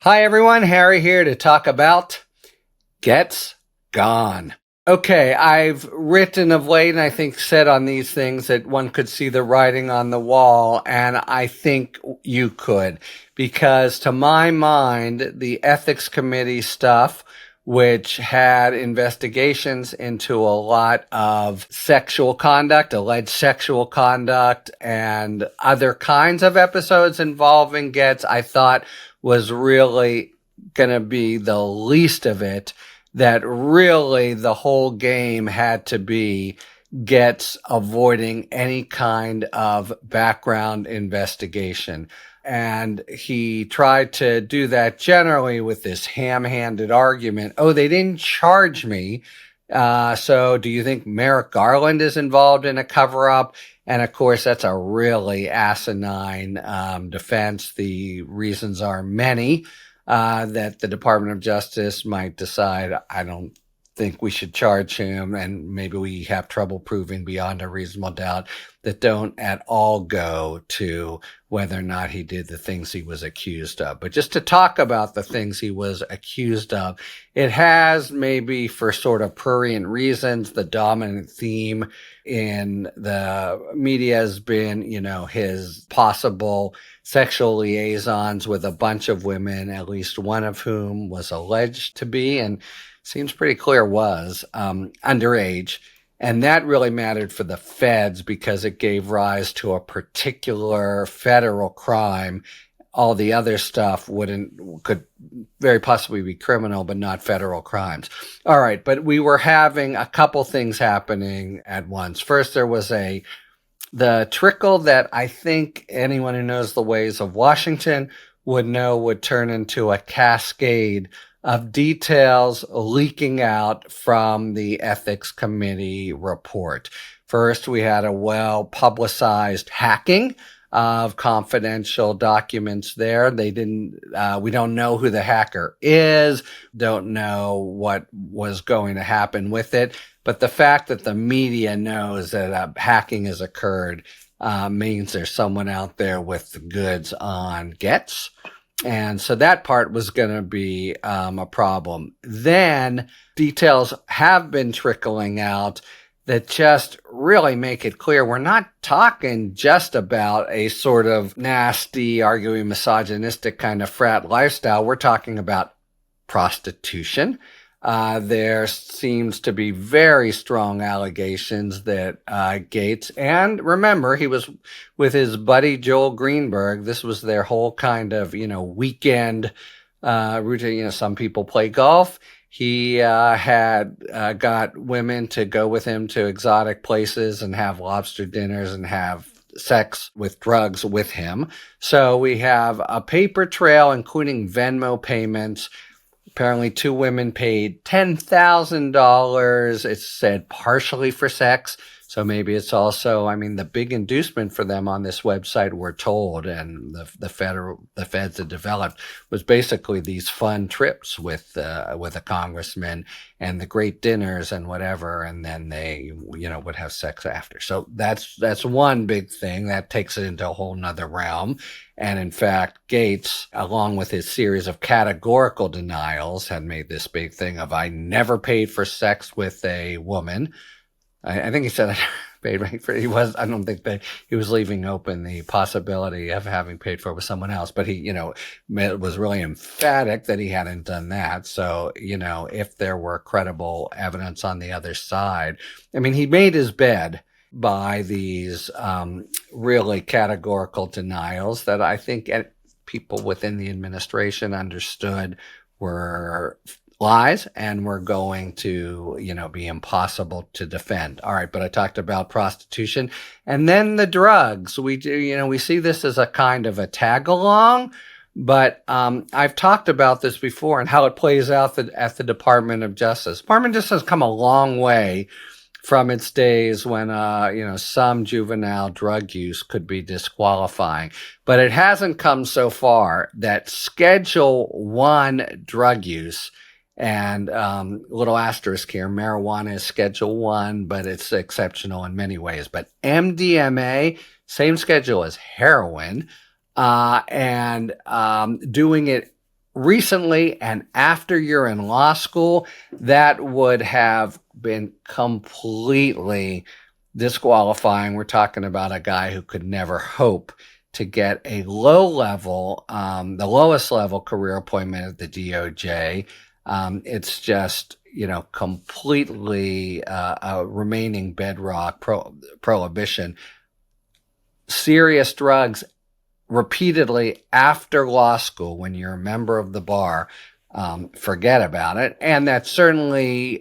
Hi everyone, Harry here to talk about Gaetz Gone. Okay, I've written of late and I think said on these things that one could see the writing on the wall, and I think you could, because to my mind, the ethics committee stuff, which had investigations into a lot of sexual conduct, alleged sexual conduct, and other kinds of episodes involving Gaetz, I thought was really going to be the least of it, that really the whole game had to be Gaetz avoiding any kind of background investigation. And he tried to do that generally with this ham-handed argument. Oh, they didn't charge me. So do you think Merrick Garland is involved in a cover-up? And of course, that's a really asinine defense. The reasons are many that the Department of Justice might decide, I don't think we should charge him, and maybe we have trouble proving beyond a reasonable doubt, that don't at all go to whether or not he did the things he was accused of. But just to talk about the things he was accused of, it has, maybe for sort of prurient reasons, the dominant theme in the media has been, his possible sexual liaisons with a bunch of women, at least one of whom was alleged to be, and seems pretty clear was, underage. And that really mattered for the feds because it gave rise to a particular federal crime. All the other stuff could very possibly be criminal, but not federal crimes. All right, but we were having a couple things happening at once. First, there was the trickle that I think anyone who knows the ways of Washington would know would turn into a cascade of details leaking out from the ethics committee report. First, we had a well-publicized hacking of confidential documents there. We don't know who the hacker is, don't know what was going to happen with it. But the fact that the media knows that hacking has occurred means there's someone out there with the goods on Gaetz. And so that part was going to be a problem. Then details have been trickling out that just really make it clear we're not talking just about a sort of nasty, arguing misogynistic kind of frat lifestyle. We're talking about prostitution. There seems to be very strong allegations that Gaetz, and remember, he was with his buddy Joel Greenberg. This was their whole kind of, weekend routine. Some people play golf. He had got women to go with him to exotic places and have lobster dinners and have sex with drugs with him. So we have a paper trail, including Venmo payments. Apparently, two women paid $10,000. It's said partially for sex. So maybe it's also, the big inducement for them on this website, we're told, and the feds had developed, was basically these fun trips with a congressman and the great dinners and whatever, and then they, would have sex after. So that's one big thing that takes it into a whole nother realm. And in fact, Gaetz, along with his series of categorical denials, had made this big thing of, I never paid for sex with a woman. I think he said I paid for it. I don't think that he was leaving open the possibility of having paid for it with someone else, but he, was really emphatic that he hadn't done that. So, if there were credible evidence on the other side, he made his bed by these really categorical denials that I think people within the administration understood were lies and were going to, be impossible to defend. All right, but I talked about prostitution and then the drugs. We do, we see this as a kind of a tag along, but I've talked about this before and how it plays out at the Department of Justice. Department of Justice has come a long way from its days when, some juvenile drug use could be disqualifying. But it hasn't come so far that Schedule 1 drug use, and little asterisk here, marijuana is Schedule 1, but it's exceptional in many ways. But MDMA, same schedule as heroin, and doing it recently and after you're in law school, that would have been completely disqualifying. We're talking about a guy who could never hope to get a low level, the lowest level career appointment at the DOJ. It's just, completely a remaining bedrock prohibition. Serious drugs repeatedly after law school, when you're a member of the bar, forget about it. And that certainly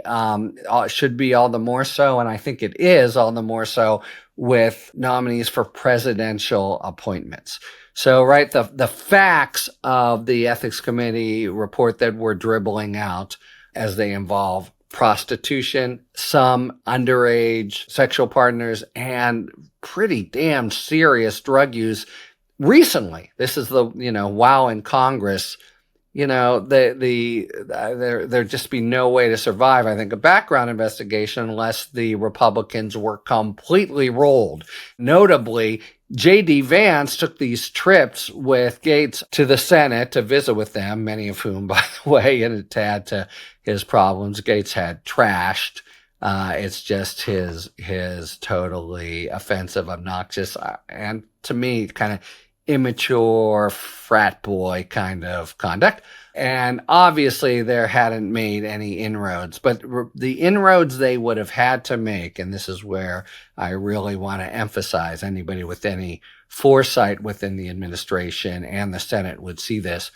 should be all the more so, and I think it is all the more so with nominees for presidential appointments. So, right, the facts of the Ethics Committee report that we're dribbling out as they involve prostitution, some underage sexual partners, and pretty damn serious drug use recently. This is while in Congress, there'd just be no way to survive, I think, a background investigation unless the Republicans were completely rolled. Notably, J.D. Vance took these trips with Gaetz to the Senate to visit with them, many of whom, by the way, had to add to his problems, Gaetz had trashed. It's just his totally offensive, obnoxious, and to me, kind of immature frat boy kind of conduct. And obviously there hadn't made any inroads, but the inroads they would have had to make, and this is where I really want to emphasize, anybody with any foresight within the administration and the Senate would see this.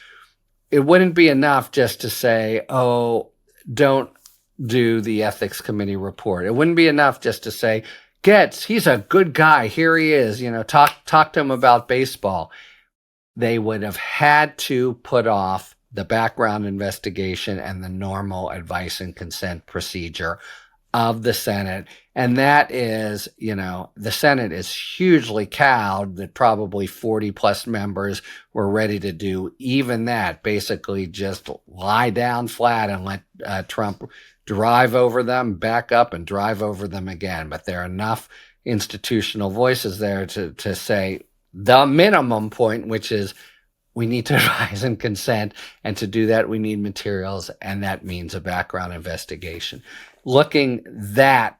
It wouldn't be enough just to say, oh, don't do the Ethics Committee report. It wouldn't be enough just to say, Gaetz, he's a good guy. Here he is. Talk to him about baseball. They would have had to put off the background investigation and the normal advice and consent procedure of the Senate. And that is, the Senate is hugely cowed that probably 40 plus members were ready to do even that, basically just lie down flat and let Trump drive over them, back up and drive over them again. But there are enough institutional voices there to say the minimum point, which is we need to advise and consent. And to do that, we need materials. And that means a background investigation. Looking that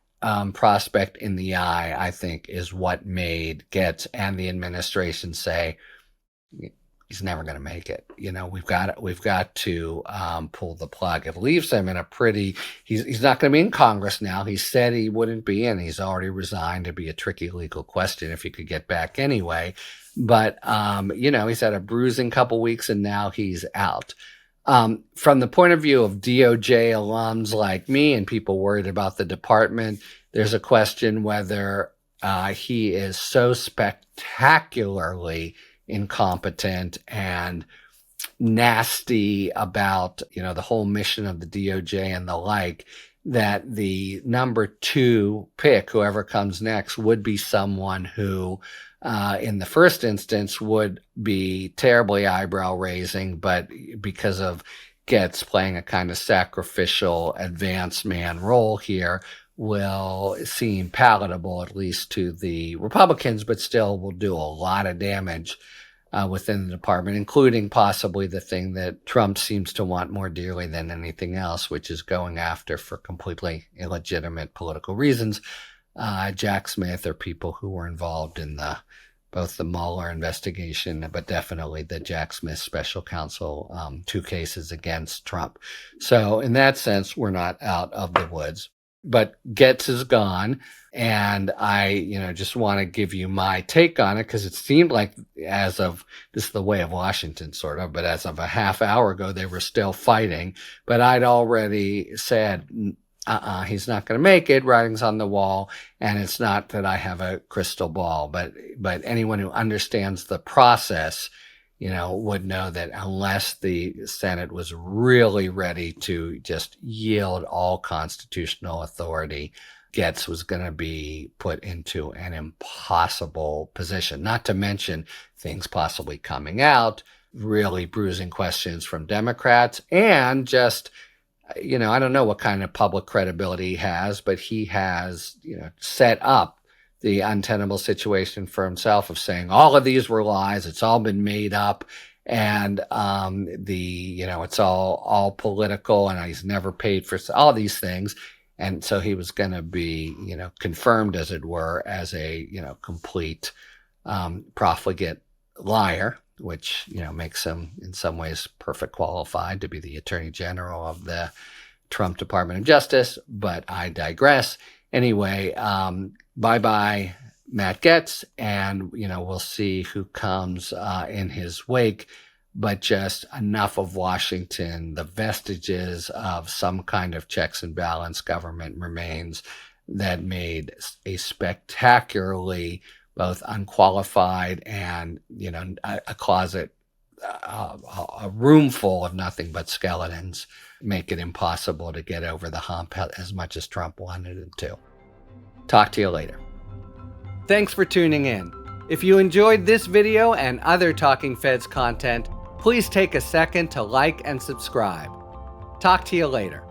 prospect in the eye, I think, is what made Gaetz and the administration say, he's never going to make it. We've got to pull the plug. It leaves him in a pretty. He's not going to be in Congress now. He said he wouldn't be, and he's already resigned. To be a tricky legal question if he could get back anyway. But he's had a bruising couple weeks, and now he's out. From the point of view of DOJ alums like me and people worried about the department, there's a question whether he is so spectacularly incompetent and nasty about, the whole mission of the DOJ and the like, that the number 2 pick, whoever comes next, would be someone who, in the first instance, would be terribly eyebrow raising, but because of Gaetz playing a kind of sacrificial advance man role here, will seem palatable, at least to the Republicans, but still will do a lot of damage within the department, including possibly the thing that Trump seems to want more dearly than anything else, which is going after, for completely illegitimate political reasons, Jack Smith or people who were involved in both the Mueller investigation, but definitely the Jack Smith special counsel, 2 cases against Trump. So in that sense, we're not out of the woods. But Gaetz is gone, and I, just want to give you my take on it, because it seemed like this is the way of Washington, sort of, but as of a half hour ago, they were still fighting. But I'd already said, he's not going to make it, writing's on the wall, and it's not that I have a crystal ball, but anyone who understands the process, would know that unless the Senate was really ready to just yield all constitutional authority, Gaetz was going to be put into an impossible position, not to mention things possibly coming out, really bruising questions from Democrats, and just, I don't know what kind of public credibility he has, but he has, set up the untenable situation for himself of saying all of these were lies. It's all been made up. And it's all political, and he's never paid for all these things. And so he was going to be, confirmed, as it were, as a, complete profligate liar, which, makes him in some ways perfect qualified to be the Attorney General of the Trump Department of Justice. But I digress. Anyway, bye-bye, Matt Gaetz, and, we'll see who comes in his wake. But just enough of Washington, the vestiges of some kind of checks and balance government remains that made a spectacularly both unqualified and, a closet, a room full of nothing but skeletons, make it impossible to get over the hump as much as Trump wanted him to. Talk to you later. Thanks for tuning in. If you enjoyed this video and other Talking Feds content, please take a second to like and subscribe. Talk to you later.